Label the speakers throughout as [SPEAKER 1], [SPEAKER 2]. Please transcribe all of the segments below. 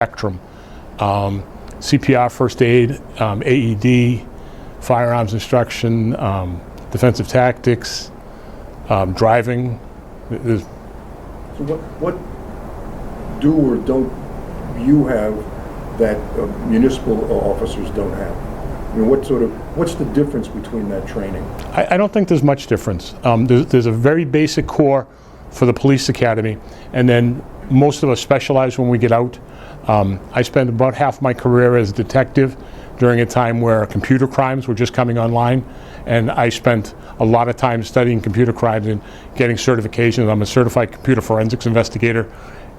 [SPEAKER 1] spectrum. CPR, first aid, AED, firearms instruction, defensive tactics, driving.
[SPEAKER 2] So what do or don't you have that municipal officers don't have? I mean, what's the difference between that training?
[SPEAKER 1] I don't think there's much difference. There's a very basic core for the police academy, and then most of us specialize when we get out. I spent about half my career as a detective during a time where computer crimes were just coming online, and I spent a lot of time studying computer crimes and getting certifications. I'm a certified computer forensics investigator,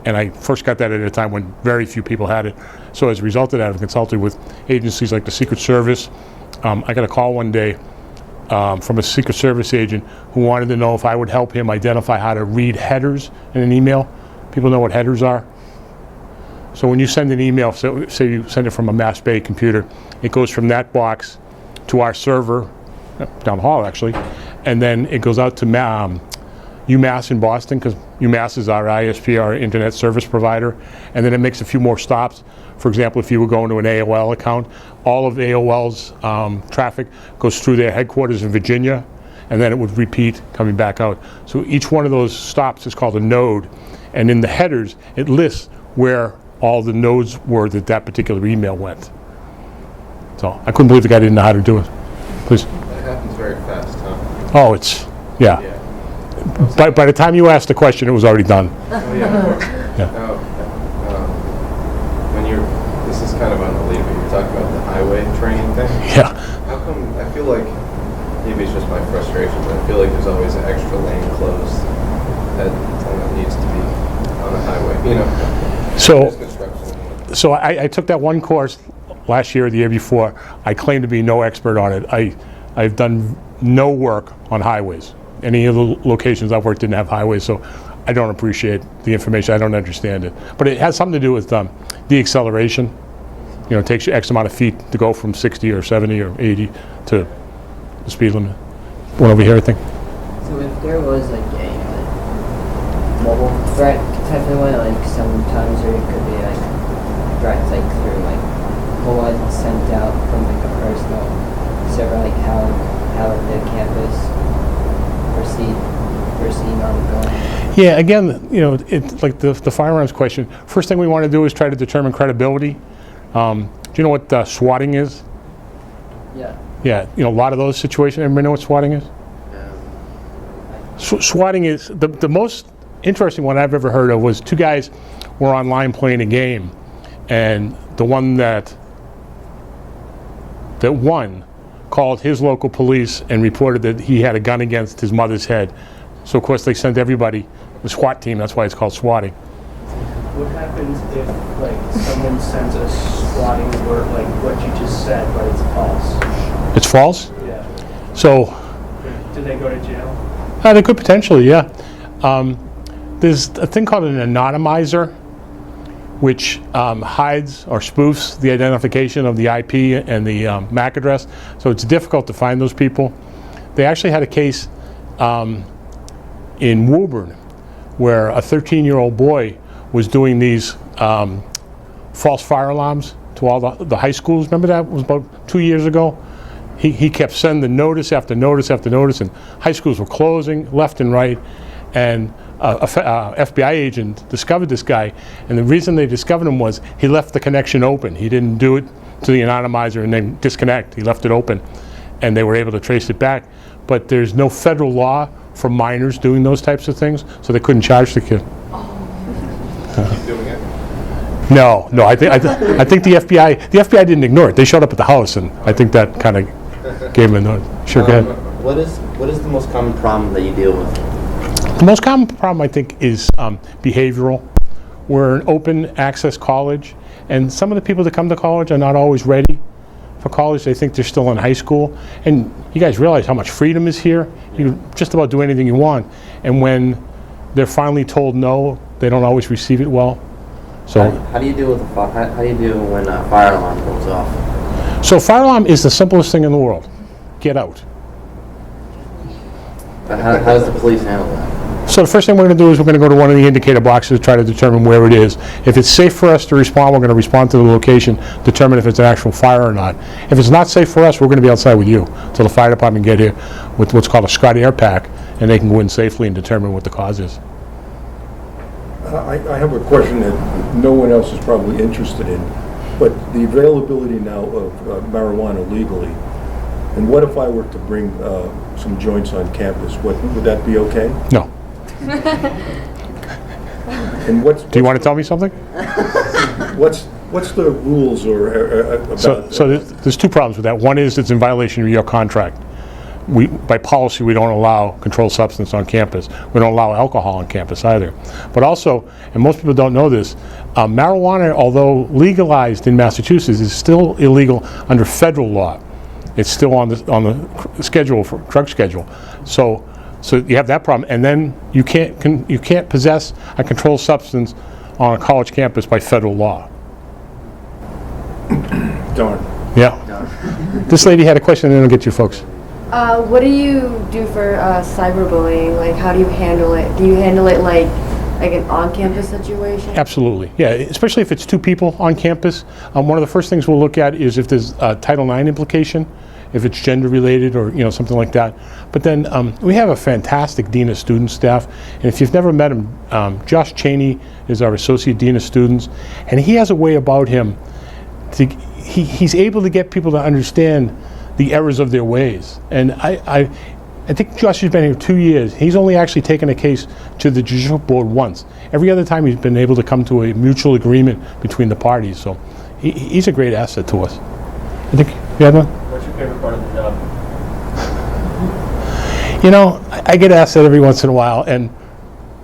[SPEAKER 1] and I first got that at a time when very few people had it. So as a result of that, I've consulted with agencies like the Secret Service. I got a call one day from a Secret Service agent who wanted to know if I would help him identify how to read headers in an email. People know what headers are? So when you send an email, say you send it from a Mass Bay computer, it goes from that box to our server, down the hall actually, and then it goes out to UMass in Boston, because UMass is our ISP, our internet service provider, and then it makes a few more stops. For example, if you were going to an AOL account, all of AOL's traffic goes through their headquarters in Virginia, and then it would repeat coming back out. So each one of those stops is called a node, and in the headers, it lists where all the nodes were that particular email went. So I couldn't believe the guy didn't know how to do it. Please.
[SPEAKER 3] That happens very fast, huh?
[SPEAKER 1] Oh, it's, yeah. By the time you asked the question, it was already done.
[SPEAKER 3] Oh, yeah, of course.
[SPEAKER 1] Yeah.
[SPEAKER 3] This is kind of unbelievable. You're talking about the highway training thing.
[SPEAKER 1] Yeah.
[SPEAKER 3] How come, I feel like, maybe it's just my frustration, but I feel like there's always an extra lane closed that needs to be on the highway, you know?
[SPEAKER 1] So I took that one course last year or the year before. I claim to be no expert on it. I've done no work on highways. Any of the locations I've worked didn't have highways, so I don't appreciate the information. I don't understand it. But it has something to do with the acceleration. You know, it takes you X amount of feet to go from 60 or 70 or 80 to the speed limit. One over here, I think.
[SPEAKER 4] So if there was like a mobile threat type of way, like sometimes there could be like threats like through like blood sent out from like a personal server, like how would the campus proceed ongoing?
[SPEAKER 1] Yeah, again, you know, it's like the firearms question. First thing we want to do is try to determine credibility. Do you know what swatting is?
[SPEAKER 4] Yeah.
[SPEAKER 1] Yeah, you know, a lot of those situations. Everybody know what swatting is? Swatting is the most interesting one I've ever heard of. Was two guys were online playing a game, and the one that won called his local police and reported that he had a gun against his mother's head. So of course they sent everybody, the SWAT team, that's why it's called swatting.
[SPEAKER 5] What happens if like someone sends a swatting alert like what you just said, but it's false?
[SPEAKER 1] It's false?
[SPEAKER 5] Yeah.
[SPEAKER 1] So
[SPEAKER 5] Do they go to jail?
[SPEAKER 1] they could potentially, yeah. There's a thing called an anonymizer, which hides or spoofs the identification of the IP and the MAC address. So it's difficult to find those people. They actually had a case in Woburn where a 13-year-old boy was doing these false fire alarms to all the high schools. Remember that? It was about 2 years ago. He kept sending notice after notice after notice, and high schools were closing left and right. And a FBI agent discovered this guy, and the reason they discovered him was he left the connection open. He didn't do it to the anonymizer and then disconnect. He left it open, and they were able to trace it back. But there's no federal law for minors doing those types of things, so they couldn't charge the kid.
[SPEAKER 3] Keep doing it?
[SPEAKER 1] No. I think the FBI didn't ignore it. They showed up at the house, and I think that kind of gave them a note. Sure, go ahead.
[SPEAKER 6] What is the most common problem that you deal with?
[SPEAKER 1] The most common problem, I think, is behavioral. We're an open access college, and some of the people that come to college are not always ready for college. They think they're still in high school. And you guys realize how much freedom is here? You can just about do anything you want. And when they're finally told no, they don't always receive it well. So
[SPEAKER 6] How do you deal with how do you deal when a fire alarm goes off?
[SPEAKER 1] So fire alarm is the simplest thing in the world. Get out.
[SPEAKER 6] How does the police handle that?
[SPEAKER 1] So the first thing we're going to do is we're going to go to one of the indicator boxes to try to determine where it is. If it's safe for us to respond, we're going to respond to the location, determine if it's an actual fire or not. If it's not safe for us, we're going to be outside with you till the fire department get here with what's called a Scott Air Pack, and they can go in safely and determine what the cause is.
[SPEAKER 2] I have a question that no one else is probably interested in, but the availability now of marijuana legally, and what if I were to bring some joints on campus? Would that be okay?
[SPEAKER 1] No.
[SPEAKER 2] And
[SPEAKER 1] Do you want to tell me something?
[SPEAKER 2] what's the rules or about?
[SPEAKER 1] So there's two problems with that. One is it's in violation of your contract. By policy, we don't allow controlled substance on campus. We don't allow alcohol on campus either. But also, and most people don't know this, marijuana, although legalized in Massachusetts, is still illegal under federal law. It's still on the schedule for drug schedule. So you have that problem, and then you can't possess a controlled substance on a college campus by federal law.
[SPEAKER 2] Darn.
[SPEAKER 1] Yeah. This lady had a question, and then I'll get you folks.
[SPEAKER 7] What do you do for cyberbullying? Like, how do you handle it? Do you handle it like an on-campus situation?
[SPEAKER 1] Absolutely, yeah, especially if it's two people on campus. One of the first things we'll look at is if there's Title IX implication, if it's gender-related or something like that. But then we have a fantastic Dean of Student staff, and if you've never met him, Josh Cheney is our Associate Dean of Students, and he has a way about him. He's able to get people to understand the errors of their ways. And I think Josh has been here 2 years. He's only actually taken a case to the judicial board once. Every other time he's been able to come to a mutual agreement between the parties. So he's a great asset to us. I think you had one?
[SPEAKER 5] What's your favorite part of the job?
[SPEAKER 1] I get asked that every once in a while, and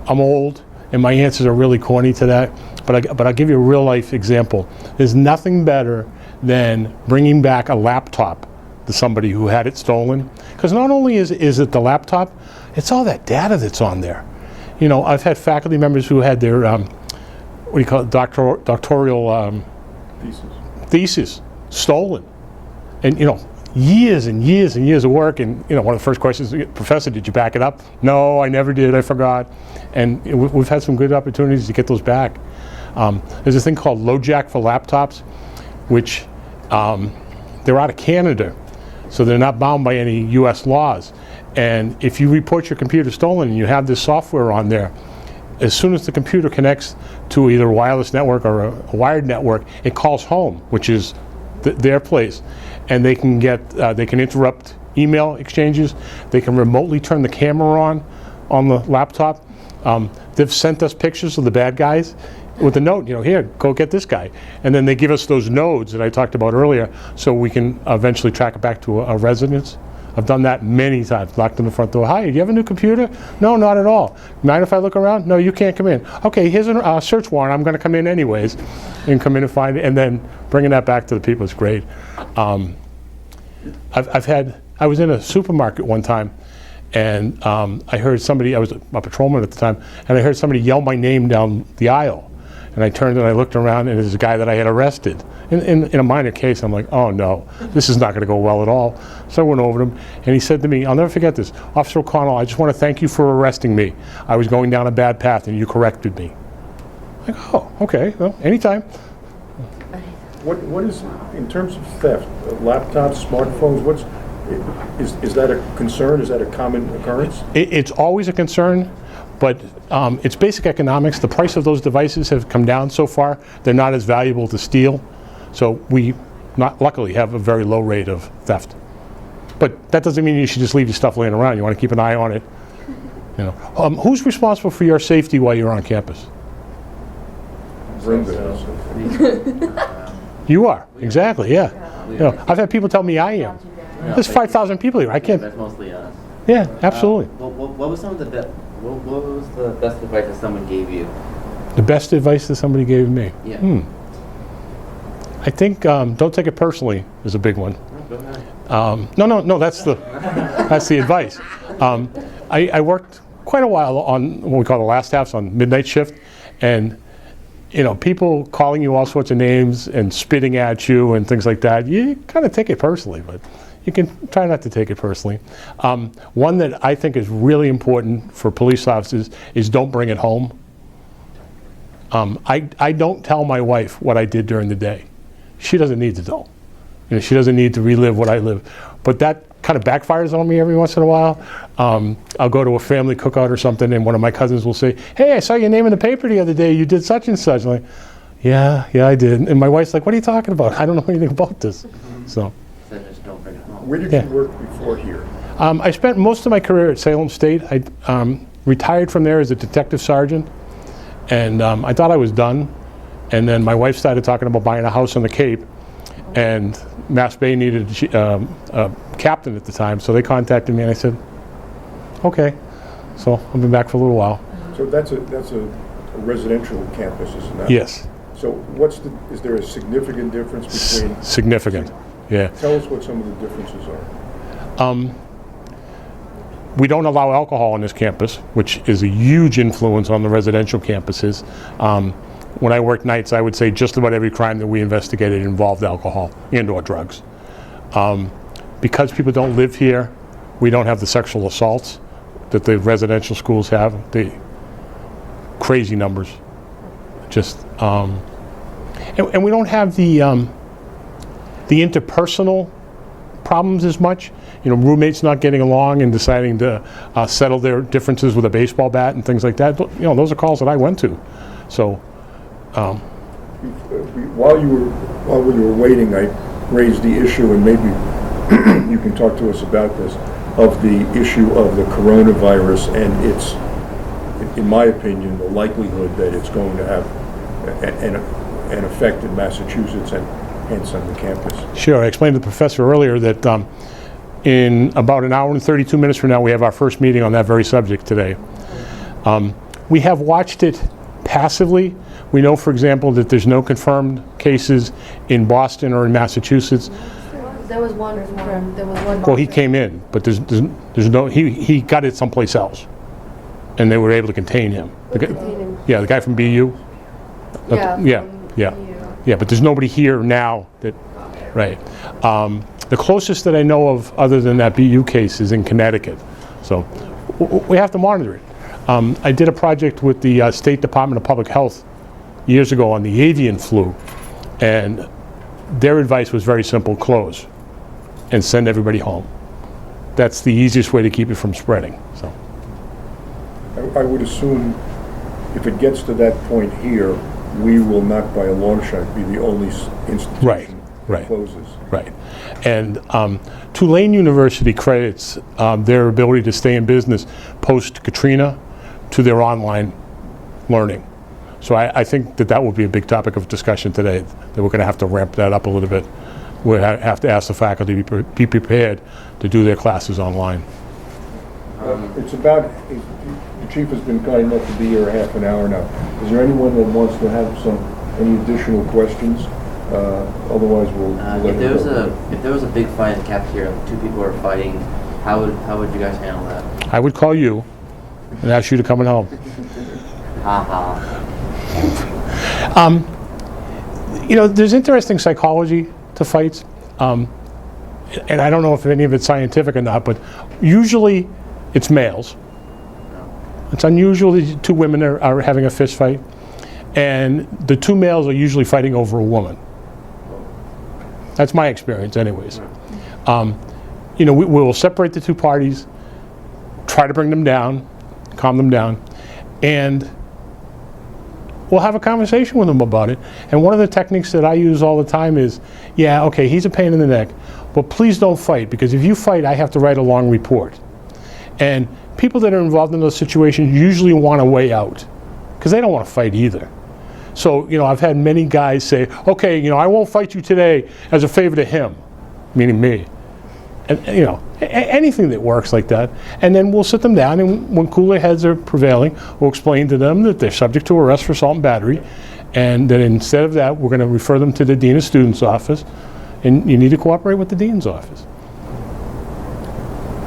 [SPEAKER 1] I'm old, and my answers are really corny to that. But I'll give you a real life example. There's nothing better than bringing back a laptop to somebody who had it stolen. Because not only is it the laptop, it's all that data that's on there. I've had faculty members who had their, doctoral thesis stolen. And, years and years and years of work, and, one of the first questions, Professor, did you back it up? No, I never did, I forgot. And we've had some good opportunities to get those back. There's a thing called LoJack for laptops, which they're out of Canada. So they're not bound by any U.S. laws. And if you report your computer stolen and you have this software on there, as soon as the computer connects to either a wireless network or a wired network, it calls home, which is their place. And they can interrupt email exchanges. They can remotely turn the camera on the laptop. They've sent us pictures of the bad guys with a note, here, go get this guy. And then they give us those nodes that I talked about earlier, so we can eventually track it back to a residence. I've done that many times, knocked on the front door. Hi, do you have a new computer? No, not at all. Mind if I look around? No, you can't come in. Okay, here's a search warrant. I'm going to come in anyways, and come in and find it. And then bringing that back to the people is great. I was in a supermarket one time, and I heard somebody, I was a patrolman at the time, and I heard somebody yell my name down the aisle. And I turned and I looked around, and there's a guy that I had arrested. In a minor case, I'm like, oh no, this is not going to go well at all. So I went over to him, and he said to me, I'll never forget this, Officer O'Connell, I just want to thank you for arresting me. I was going down a bad path, and you corrected me. I'm like, oh, okay, well, anytime.
[SPEAKER 2] What is, in terms of theft, laptops, smartphones, is that a concern? Is that a common occurrence?
[SPEAKER 1] It's always a concern. But it's basic economics. The price of those devices have come down so far. They're not as valuable to steal. So we, luckily, have a very low rate of theft. But that doesn't mean you should just leave your stuff laying around. You want to keep an eye on it. Who's responsible for your safety while you're on campus? You are, exactly, yeah. I've had people tell me I am. There's 5,000 people here. I can't.
[SPEAKER 6] That's mostly us.
[SPEAKER 1] Yeah, absolutely.
[SPEAKER 6] What was some of the what was the best advice that someone gave you?
[SPEAKER 1] The best advice that somebody gave me?
[SPEAKER 6] Yeah.
[SPEAKER 1] I think don't take it personally is a big one.
[SPEAKER 6] Go ahead.
[SPEAKER 1] No, that's the advice. I worked quite a while on what we call the last halves on midnight shift, and people calling you all sorts of names and spitting at you and things like that. You kind of take it personally, but you can try not to take it personally. One that I think is really important for police officers is don't bring it home. I don't tell my wife what I did during the day. She doesn't need to know. She doesn't need to relive what I live. But that kind of backfires on me every once in a while. I'll go to a family cookout or something, and one of my cousins will say, "Hey, I saw your name in the paper the other day. You did such and such." I'm like, yeah, I did. And my wife's like, "What are you talking about? I don't know anything about this." So
[SPEAKER 6] Just don't bring it home.
[SPEAKER 2] Where did
[SPEAKER 1] Yeah.
[SPEAKER 2] you work before here?
[SPEAKER 1] I spent most of my career at Salem State. I retired from there as a detective sergeant, and I thought I was done. And then my wife started talking about buying a house on the Cape, and Mass Bay needed a captain at the time, so they contacted me, and I said, okay. So I've been back for a little while.
[SPEAKER 2] So that's a residential campus, isn't that?
[SPEAKER 1] Yes,
[SPEAKER 2] So is there a significant difference between,
[SPEAKER 1] significant, yeah.
[SPEAKER 2] tell us what some of the differences are.
[SPEAKER 1] We don't allow alcohol on this campus, which is a huge influence on the residential campuses. When I worked nights, I would say just about every crime that we investigated involved alcohol and/or drugs. Because people don't live here, we don't have the sexual assaults that the residential schools have. The crazy numbers. Just, and we don't have the interpersonal problems as much. Roommates not getting along and deciding to settle their differences with a baseball bat and things like that. Those are calls that I went to. So.
[SPEAKER 2] While we were waiting, I raised the issue, and maybe you can talk to us about this, of the issue of the coronavirus and its, in my opinion, the likelihood that it's going to have an effect in Massachusetts and hence on the campus.
[SPEAKER 1] Sure, I explained to the professor earlier that in about an hour and 32 minutes from now, we have our first meeting on that very subject today. We have watched it passively. We know, for example, that there's no confirmed cases in Boston or in Massachusetts.
[SPEAKER 7] There was one confirmed. There was one.
[SPEAKER 1] Well, he came in, but there's no, he got it someplace else, and they were able to contain him.
[SPEAKER 7] Contain him.
[SPEAKER 1] Yeah, the guy from BU. Yeah, but there's nobody here now that, right. The closest that I know of, other than that BU case, is in Connecticut. So we have to monitor it. I did a project with the State Department of Public Health years ago on the avian flu, and their advice was very simple: close and send everybody home. That's the easiest way to keep it from spreading. So
[SPEAKER 2] I would assume if it gets to that point here, we will not by a long shot be the only institution that closes.
[SPEAKER 1] Right. And Tulane University credits their ability to stay in business post-Katrina to their online learning. So I think that will be a big topic of discussion today, that we're going to have to ramp that up a little bit. We'll have to ask the faculty to be prepared to do their classes online.
[SPEAKER 2] It's about, the chief has been kind enough to be here a half an hour now. Is there anyone that wants to have any additional questions? Otherwise, we'll let
[SPEAKER 6] If
[SPEAKER 2] it go.
[SPEAKER 6] there was a big fight in the cafeteria, two people were fighting, how would you guys handle that?
[SPEAKER 1] I would call you and ask you to come and help. There's interesting psychology to fights, and I don't know if any of it's scientific or not, but usually it's males. It's unusual that two women are having a fist fight, and the two males are usually fighting over a woman. That's my experience anyways. We will separate the two parties, try to bring them down, calm them down, and we'll have a conversation with them about it. And one of the techniques that I use all the time is, yeah, okay, he's a pain in the neck, but please don't fight, because if you fight, I have to write a long report. And people that are involved in those situations usually want a way out, because they don't want to fight either. So, I've had many guys say, okay, I won't fight you today as a favor to him, meaning me. And, anything that works like that. And then we'll sit them down, and when cooler heads are prevailing, we'll explain to them that they're subject to arrest for assault and battery, and that instead of that, we're going to refer them to the Dean of Students' office, and you need to cooperate with the Dean's office.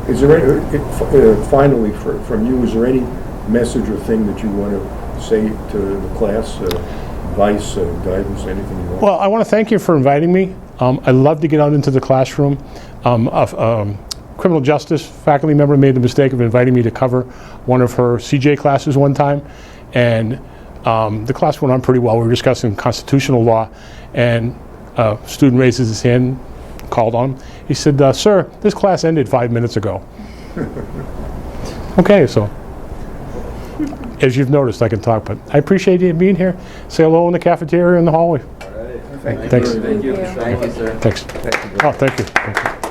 [SPEAKER 2] Is there finally, from you, is there any message or thing that you want to say to the class, advice, guidance, anything you want?
[SPEAKER 1] Well, I want to thank you for inviting me. I love to get out into the classroom. Criminal justice faculty member made the mistake of inviting me to cover one of her CJ classes one time, and the class went on pretty well. We were discussing constitutional law, and a student raises his hand, called on him. He said, "Sir, this class ended 5 minutes ago." Okay, so as you've noticed, I can talk, but I appreciate you being here. Say hello in the cafeteria in the hallway.
[SPEAKER 3] All right.
[SPEAKER 2] Thank you.
[SPEAKER 1] Thanks.
[SPEAKER 2] very much.
[SPEAKER 6] Thank you, sir.
[SPEAKER 1] Thanks. Oh, thank you. Thank you.